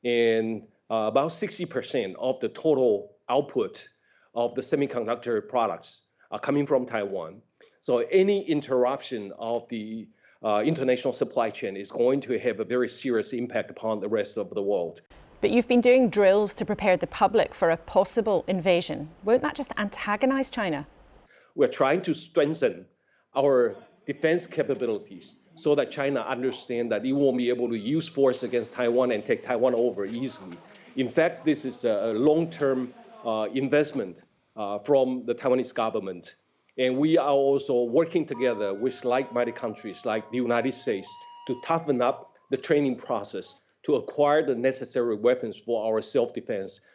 And about 60% of the total output of the semiconductor products are coming from Taiwan. So any interruption of the international supply chain is going to have a very serious impact upon the rest of the world. But you've been doing drills to prepare the public for a possible invasion. Won't that just antagonize China? We're trying to strengthen our defense capabilities so that China understands that it won't be able to use force against Taiwan and take Taiwan over easily. In fact, this is a long-term investment from the Taiwanese government. And we are also working together with like-minded countries like the United States to toughen up the training process to acquire the necessary weapons for our self-defense.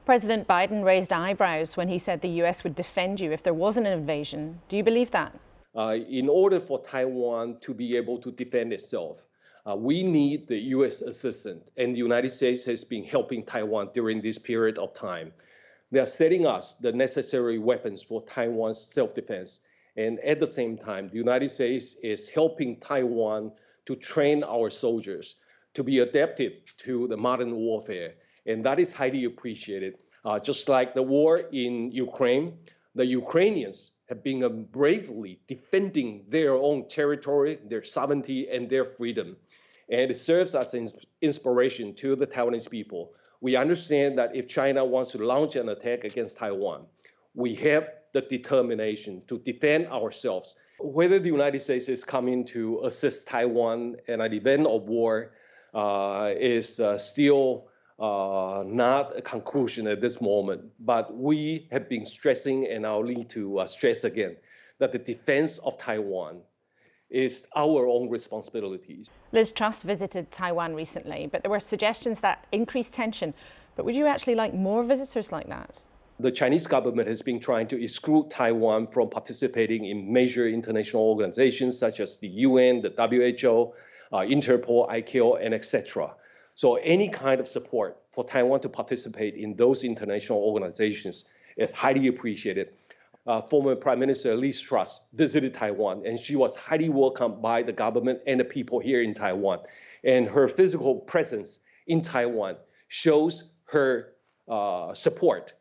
President Biden raised eyebrows when he said the US would defend you if there was an invasion. Do you believe that? In order for Taiwan to be able to defend itself, we need the US assistance, and the United States has been helping Taiwan during this period of time. They are setting us the necessary weapons for Taiwan's self-defense. And at the same time, the United States is helping Taiwan to train our soldiers to be adapted to the modern warfare. And that is highly appreciated. Just like the war in Ukraine, the Ukrainians have been bravely defending their own territory, their sovereignty, and their freedom. And it serves as an inspiration to the Taiwanese people. We understand that if China wants to launch an attack against Taiwan, we have the determination to defend ourselves. Whether the United States is coming to assist Taiwan in an event of war is still not a conclusion at this moment. But we have been stressing, and I'll need to stress again, that the defense of Taiwan is our own responsibilities. Liz Truss visited Taiwan recently, but there were suggestions that increased tension. But would you actually like more visitors like that? The Chinese government has been trying to exclude Taiwan from participating in major international organizations such as the UN, the WHO, Interpol, ICAO, and etc. So any kind of support for Taiwan to participate in those international organizations is highly appreciated. Former Prime Minister Liz Truss visited Taiwan, and she was highly welcomed by the government and the people here in Taiwan. And her physical presence in Taiwan shows her support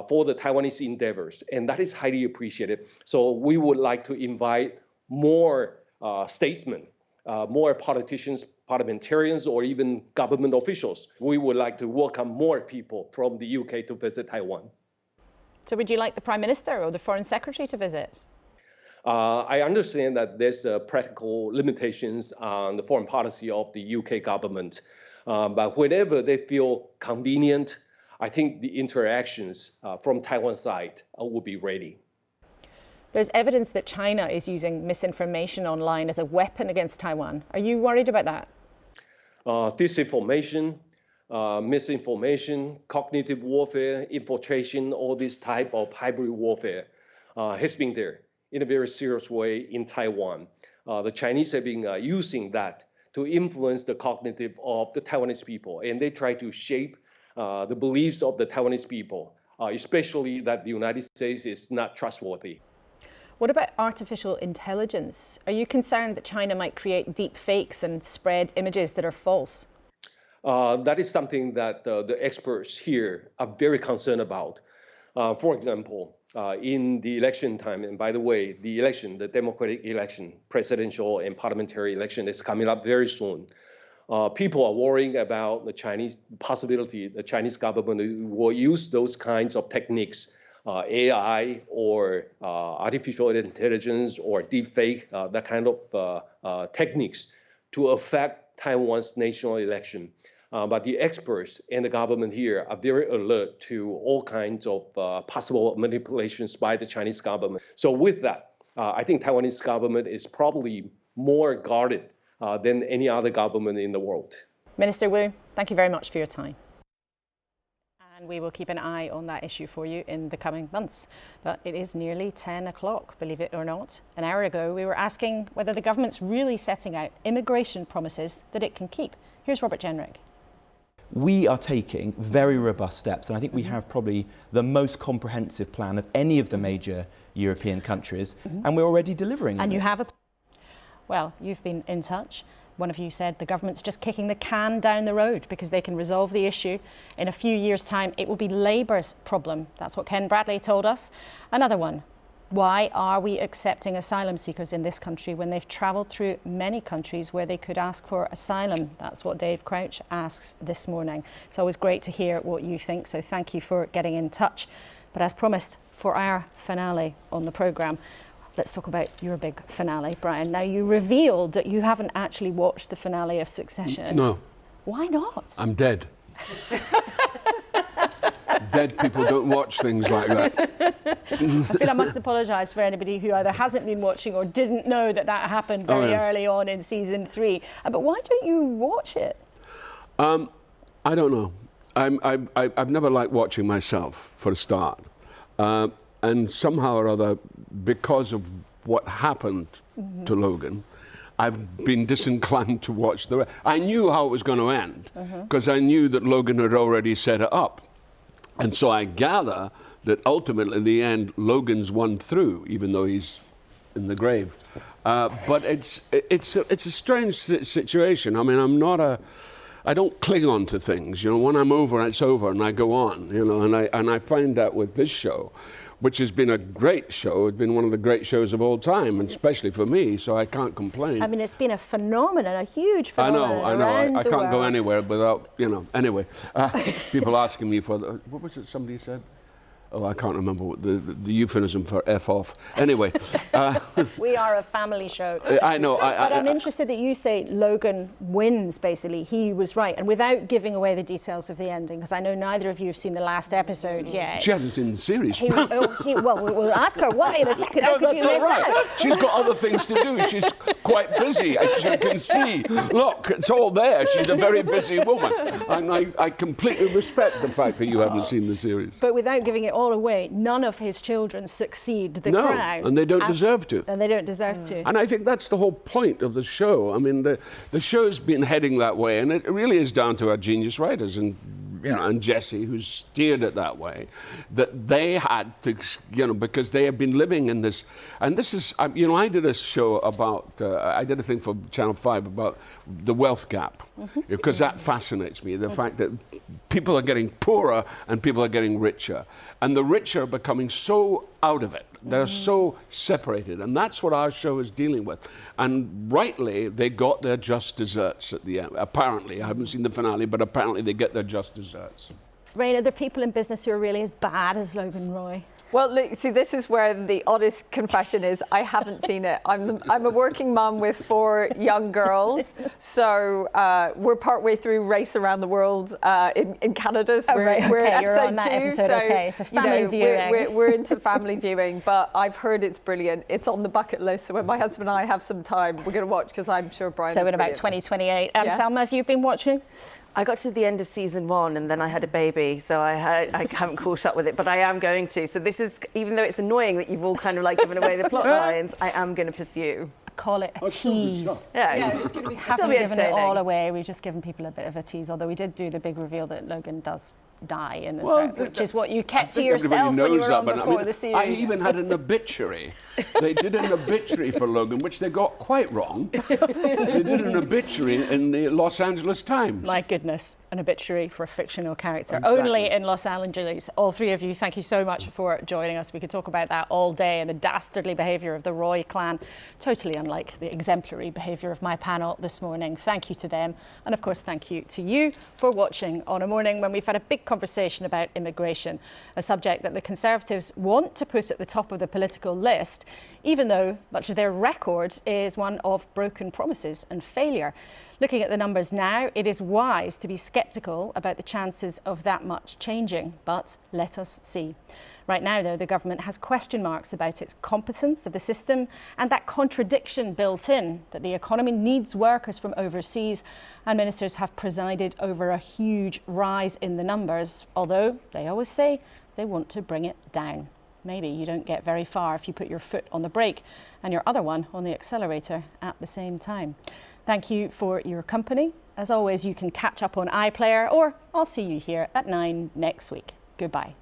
for the Taiwanese endeavors, and that is highly appreciated. So we would like to invite more statesmen, more politicians, parliamentarians, or even government officials. We would like to welcome more people from the UK to visit Taiwan. So would you like the Prime Minister or the Foreign Secretary to visit? I understand that there's practical limitations on the foreign policy of the UK government, but whenever they feel convenient, I think the interactions from Taiwan's side will be ready. There's evidence that China is using misinformation online as a weapon against Taiwan. Are you worried about that? Disinformation, misinformation, cognitive warfare, infiltration, all this type of hybrid warfare has been there in a very serious way in Taiwan. The Chinese have been using that to influence the cognitive of the Taiwanese people, and they try to shape the beliefs of the Taiwanese people, especially that the United States is not trustworthy. What about artificial intelligence? Are you concerned that China might create deep fakes and spread images that are false? That is something that the experts here are very concerned about. For example, in the election time. And by the way, the election, the democratic election, presidential and parliamentary election is coming up very soon. People are worrying about the possibility the Chinese government will use those kinds of techniques, AI or artificial intelligence or deepfake, that kind of techniques to affect Taiwan's national election. But the experts and the government here are very alert to all kinds of possible manipulations by the Chinese government. So with that, I think Taiwanese government is probably more guarded than any other government in the world. Minister Wu, thank you very much for your time. And we will keep an eye on that issue for you in the coming months. But it is nearly 10 o'clock, believe it or not. An hour ago, we were asking whether the government's really setting out immigration promises that it can keep. Here's Robert Jenrick. We are taking very robust steps, and I think we have probably the most comprehensive plan of any of the major European countries, and we're already delivering. And you have well, you've been in touch. One of you said the government's just kicking the can down the road because they can resolve the issue. In a few years' time, it will be Labour's problem. That's what Ken Bradley told us. Another one. Why are we accepting asylum seekers in this country when they've travelled through many countries where they could ask for asylum? That's what Dave Crouch asks this morning. It's always great to hear what you think, so thank you for getting in touch. But as promised, for our finale on the programme, let's talk about your big finale, Brian. Now, you revealed that you haven't actually watched the finale of Succession. No. Why not? I'm dead. Dead people don't watch things like that. I feel I must apologise for anybody who either hasn't been watching or didn't know that that happened very early on in season 3. But why don't you watch it? I don't know. I've never liked watching myself, for a start. And somehow or other, because of what happened to Logan, I've been disinclined to watch the rest. I knew how it was going to end, because I knew that Logan had already set it up. And so I gather that ultimately, in the end, Logan's won through, even though he's in the grave. But it's a strange situation. I mean, I don't cling on to things. You know, when I'm over, it's over, and I go on. You know, and I find that with this show, which has been a great show. It's been one of the great shows of all time, and especially for me, so I can't complain. I mean, it's been a phenomenon, a huge phenomenon. I know. I can't go anywhere without, you know. Anyway, people asking me for what was it somebody said? Oh, I can't remember what the euphemism for F off. Anyway. We are a family show. I know. But I'm interested that you say Logan wins, basically. He was right. And without giving away the details of the ending, because I know neither of you have seen the last episode yet. She hasn't seen the series. Well, we'll ask her why in a second. How could you miss that? She's got other things to do. She's quite busy, as you can see. Look, it's all there. She's a very busy woman. And I completely respect the fact that you haven't seen the series. But without giving it all away, none of his children succeed the crown. No, and they don't deserve to. And they don't deserve to. And I think that's the whole point of the show. I mean, the show's been heading that way, and it really is down to our genius writers and, you know, and Jesse, who's steered it that way, that they had to, you know, because they have been living in this, and this is, you know, I did a show about, I did a thing for Channel 5 about the wealth gap, because that fascinates me, the fact that people are getting poorer and people are getting richer, and the richer are becoming so out of it. They're so separated, and that's what our show is dealing with. And rightly, they got their just desserts at the end. Apparently, I haven't seen the finale, but apparently they get their just desserts. Rain, are there people in business who are really as bad as Logan Roy? Well, look, see, this is where the honest confession is. I haven't seen it. I'm a working mum with 4 young girls, so we're partway through Race Around the World in Canada. So we're okay, you're episode on that 2, episode, so okay. So family viewing. We're into family viewing, but I've heard it's brilliant. It's on the bucket list, so when my husband and I have some time, we're going to watch, because I'm sure Brian. So in about 2028. Salma, have you been watching? I got to the end of season 1 and then I had a baby, so I haven't caught up with it, but I am going to. So this is, even though it's annoying that you've all kind of like given away the plot lines, I am going to pursue. Call it a tease. Yeah, we haven't given it all away. We've just given people a bit of a tease, although we did do the big reveal that Logan does die in the threat, which is what you kept to yourself everybody when you knows were on that, but before the series. I even had an obituary. They did an obituary for Logan, which they got quite wrong. They did an obituary in the Los Angeles Times. My goodness, an obituary for a fictional character. Exactly. Only in Los Angeles. All three of you, thank you so much for joining us. We could talk about that all day and the dastardly behaviour of the Roy clan. Totally unlike the exemplary behaviour of my panel this morning. Thank you to them. And of course, thank you to you for watching on a morning when we've had a big conversation about immigration, a subject that the Conservatives want to put at the top of the political list, even though much of their record is one of broken promises and failure. Looking at the numbers now, it is wise to be sceptical about the chances of that much changing, but let us see. Right now, though, the government has question marks about its competence of the system and that contradiction built in, that the economy needs workers from overseas, and ministers have presided over a huge rise in the numbers, although they always say they want to bring it down. Maybe you don't get very far if you put your foot on the brake and your other one on the accelerator at the same time. Thank you for your company. As always, you can catch up on iPlayer, or I'll see you here at 9 next week. Goodbye.